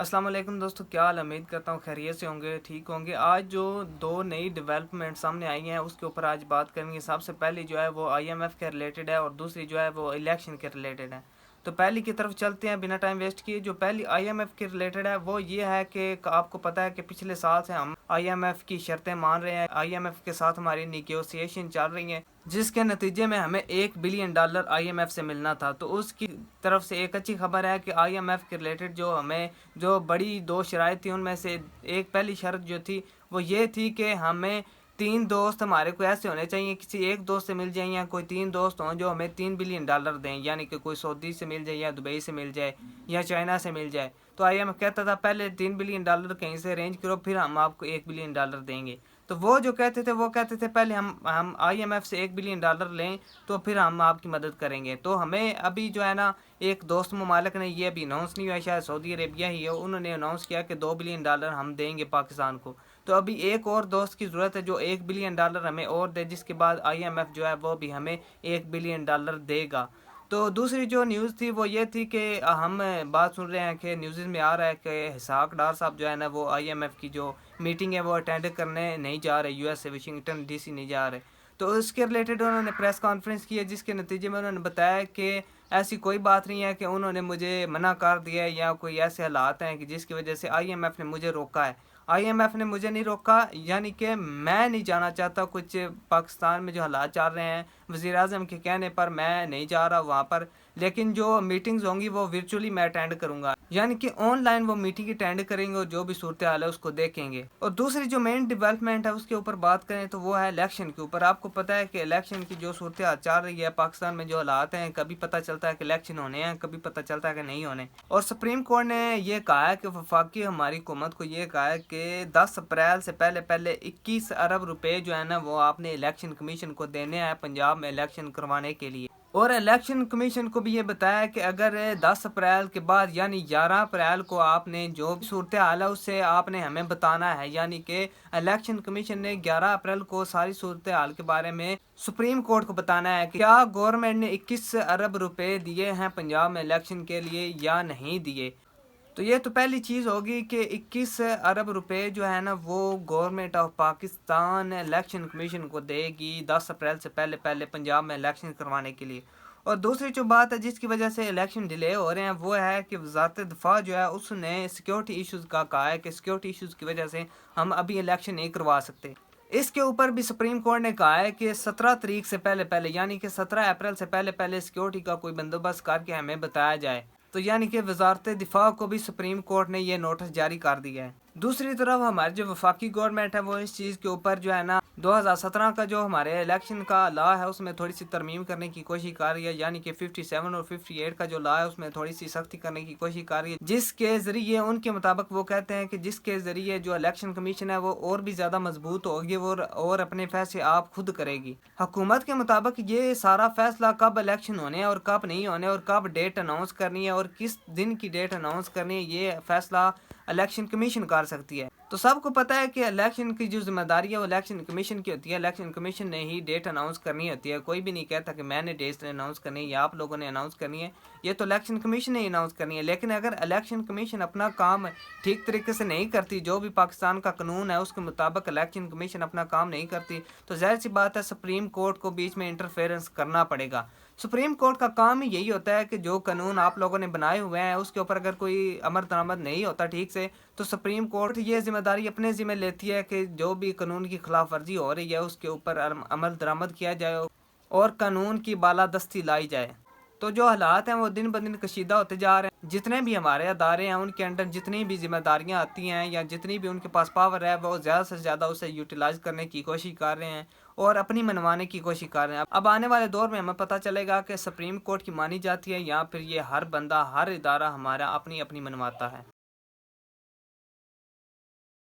السلام علیکم دوستو، کیا حال؟ امید کرتا ہوں خیریت سے ہوں گے، ٹھیک ہوں گے۔ آج جو دو نئی ڈیولپمنٹ سامنے آئی ہیں اس کے اوپر آج بات کریں گے۔ سب سے پہلی جو ہے وہ آئی ایم ایف کے ریلیٹڈ ہے اور دوسری جو ہے وہ الیکشن کے ریلیٹڈ ہے۔ تو پہلی کی طرف چلتے ہیں بنا ٹائم ویسٹ کیے۔ جو پہلی آئی ایم ایف کے ریلیٹڈ ہے وہ یہ ہے کہ آپ کو پتہ ہے کہ پچھلے سال سے ہم آئی ایم ایف کی شرطیں مان رہے ہیں، آئی ایم ایف کے ساتھ ہماری نیگوسیشن چل رہی ہیں، جس کے نتیجے میں ہمیں $1 بلین آئی ایم ایف سے ملنا تھا۔ تو اس کی طرف سے ایک اچھی خبر ہے کہ آئی ایم ایف کے ریلیٹڈ جو ہمیں جو بڑی دو شرائط تھیں ان میں سے ایک پہلی شرط جو تھی وہ یہ تھی کہ ہمیں 3 دوست ہمارے کو ایسے ہونے چاہیے، کسی ایک دوست سے مل جائیں یا کوئی 3 دوست ہوں جو ہمیں $3 بلین دیں، یعنی کہ کوئی سعودی سے مل جائے یا دبئی سے مل جائے یا چائنا سے مل جائے۔ تو آئی ایم ایف کہتا تھا پہلے $3 بلین کہیں سے ارینج کرو، پھر ہم آپ کو $1 بلین دیں گے۔ تو وہ جو کہتے تھے پہلے ہم آئی ایم ایف سے $1 بلین لیں تو پھر ہم آپ کی مدد کریں گے۔ تو ہمیں ابھی جو ہے نا ایک دوست ممالک نے یہ ابھی اناؤنس نہیں ہوا، شاید سعودی عربیہ ہی ہے، انہوں نے اناؤنس کیا کہ $2 بلین ہم دیں گے پاکستان کو۔ تو ابھی ایک اور دوست کی ضرورت ہے جو $1 بلین ہمیں اور دے، جس کے بعد آئی ایم ایف جو ہے وہ بھی ہمیں $1 بلین دے گا۔ تو دوسری جو نیوز تھی وہ یہ تھی کہ ہم بات سن رہے ہیں کہ نیوزز میں آ رہا ہے کہ اسحاق ڈار صاحب جو ہے نا وہ آئی ایم ایف کی جو میٹنگ ہے وہ اٹینڈ کرنے نہیں جا رہے، US سے واشنگٹن DC نہیں جا رہے۔ تو اس کے ریلیٹڈ انہوں نے پریس کانفرنس کی ہے، جس کے نتیجے میں انہوں نے بتایا کہ ایسی کوئی بات نہیں ہے کہ انہوں نے مجھے منع کر دیا ہے یا کوئی ایسے حالات ہیں کہ جس کی وجہ سے آئی ایم ایف نے مجھے روکا ہے۔ آئی ایم ایف نے مجھے نہیں روکا، یعنی کہ میں نہیں جانا چاہتا۔ کچھ پاکستان میں جو حالات چل رہے ہیں، وزیر اعظم کے کہنے پر میں نہیں جا رہا وہاں پر، لیکن جو میٹنگز ہوں گی وہ ورچولی میں اٹینڈ کروں گا، یعنی کہ آن لائن وہ میٹنگ اٹینڈ کریں گے اور جو بھی صورتحال ہے اس کو دیکھیں گے۔ اور دوسری جو مین ڈیولپمنٹ ہے اس کے اوپر بات کریں تو وہ ہے الیکشن کے اوپر۔ آپ کو پتہ ہے کہ الیکشن کی جو صورتحال چل رہی ہے پاکستان میں، جو حالات ہیں، کبھی پتہ چلتا ہے کہ الیکشن ہونے ہیں، کبھی پتہ چلتا ہے کہ نہیں ہونے۔ اور سپریم کورٹ نے یہ کہا ہے کہ وفاقی ہماری حکومت کو یہ کہا ہے کہ 10 اپریل سے پہلے 21 ارب روپے جو ہے نا وہ آپ نے الیکشن کمیشن کو دینے ہیں پنجاب میں الیکشن کروانے کے لیے۔ اور الیکشن کمیشن کو بھی یہ بتایا کہ اگر 10 اپریل کے بعد یعنی 11 اپریل کو آپ نے جو بھی صورتحال ہے اس سے آپ نے ہمیں بتانا ہے، یعنی کہ الیکشن کمیشن نے 11 اپریل کو ساری صورتحال کے بارے میں سپریم کورٹ کو بتانا ہے کہ کیا گورنمنٹ نے 21 ارب روپے دیے ہیں پنجاب میں الیکشن کے لیے یا نہیں دیے۔ تو یہ تو پہلی چیز ہوگی کہ 21 ارب روپے جو ہے نا وہ government of Pakistan election commission کو دے گی 10 اپریل سے پہلے پنجاب میں الیکشن کروانے کے لیے۔ اور دوسری جو بات ہے جس کی وجہ سے الیکشن ڈیلے ہو رہے ہیں وہ ہے کہ وزارت دفاع جو ہے اس نے سیکیورٹی ایشوز کا کہا ہے کہ سیکیورٹی ایشوز کی وجہ سے ہم ابھی الیکشن نہیں کروا سکتے۔ اس کے اوپر بھی سپریم کورٹ نے کہا ہے کہ 17 تاریخ سے پہلے یعنی کہ 17 اپریل سے پہلے سیکیورٹی کا کوئی بندوبست کر کے ہمیں بتایا جائے۔ تو یعنی کہ وزارت دفاع کو بھی سپریم کورٹ نے یہ نوٹس جاری کر دیا ہے۔ دوسری طرف ہماری جو وفاقی گورنمنٹ ہے وہ اس چیز کے اوپر جو ہے نا 2017 کا جو ہمارے الیکشن کا لا ہے اس میں تھوڑی سی ترمیم کرنے کی کوشش کر رہی ہے، یعنی کہ 57 اور 58 کا جو لا ہے اس میں تھوڑی سی سختی کرنے کی کوشش کر رہی ہے، جس کے ذریعے ان کے مطابق وہ کہتے ہیں کہ جس کے ذریعے جو الیکشن کمیشن ہے وہ اور بھی زیادہ مضبوط ہوگی اور اپنے فیصلے آپ خود کرے گی۔ حکومت کے مطابق یہ سارا فیصلہ کب الیکشن ہونے ہیں اور کب نہیں ہونے اور کب ڈیٹ اناؤنس کرنی ہے اور کس دن کی ڈیٹ اناؤنس کرنی ہے، یہ فیصلہ الیکشن کمیشن کر سکتی ہے۔ تو سب کو پتہ ہے کہ الیکشن کی جو ذمہ داری ہے وہ الیکشن کمیشن کی ہوتی ہے، الیکشن کمیشن نے ہی ڈیٹ اناؤنس کرنی ہوتی ہے۔ کوئی بھی نہیں کہتا کہ میں نے ڈیٹ اناؤنس کرنی ہے یا آپ لوگوں نے اناؤنس کرنی ہے، یہ تو الیکشن کمیشن نے اناؤنس کرنی ہے۔ لیکن اگر الیکشن کمیشن اپنا کام ٹھیک طریقے سے نہیں کرتی، جو بھی پاکستان کا قانون ہے اس کے مطابق الیکشن کمیشن اپنا کام نہیں کرتی، تو ظاہر سی بات ہے سپریم کورٹ کو بیچ میں انٹرفیئرنس کرنا پڑے گا۔ سپریم کورٹ کا کام ہی یہی ہوتا ہے کہ جو قانون آپ لوگوں نے بنائے ہوئے ہیں اس کے اوپر اگر کوئی امر درآمد نہیں ہوتا ٹھیک سے، تو سپریم کورٹ یہ ذمہ داری اپنے ذمہ لیتی ہے کہ جو بھی قانون کی خلاف ورزی ہو رہی ہے اس کے اوپر عمل درآمد کیا جائے اور قانون کی بالادستی لائی جائے۔ تو جو حالات ہیں وہ دن بدن کشیدہ ہوتے جا رہے ہیں، جتنے بھی ہمارے ادارے ہیں ان کے انڈر جتنی بھی ذمہ داریاں آتی ہیں یا جتنی بھی ان کے پاس پاور ہے وہ زیادہ سے زیادہ اسے یوٹیلائز کرنے کی کوشش کر رہے ہیں اور اپنی منوانے کی کوشش کر رہے ہیں۔ اب آنے والے دور میں ہمیں پتہ چلے گا کہ سپریم کورٹ کی مانی جاتی ہے یا پھر یہ ہر بندہ ہر ادارہ ہمارا اپنی منواتا ہے۔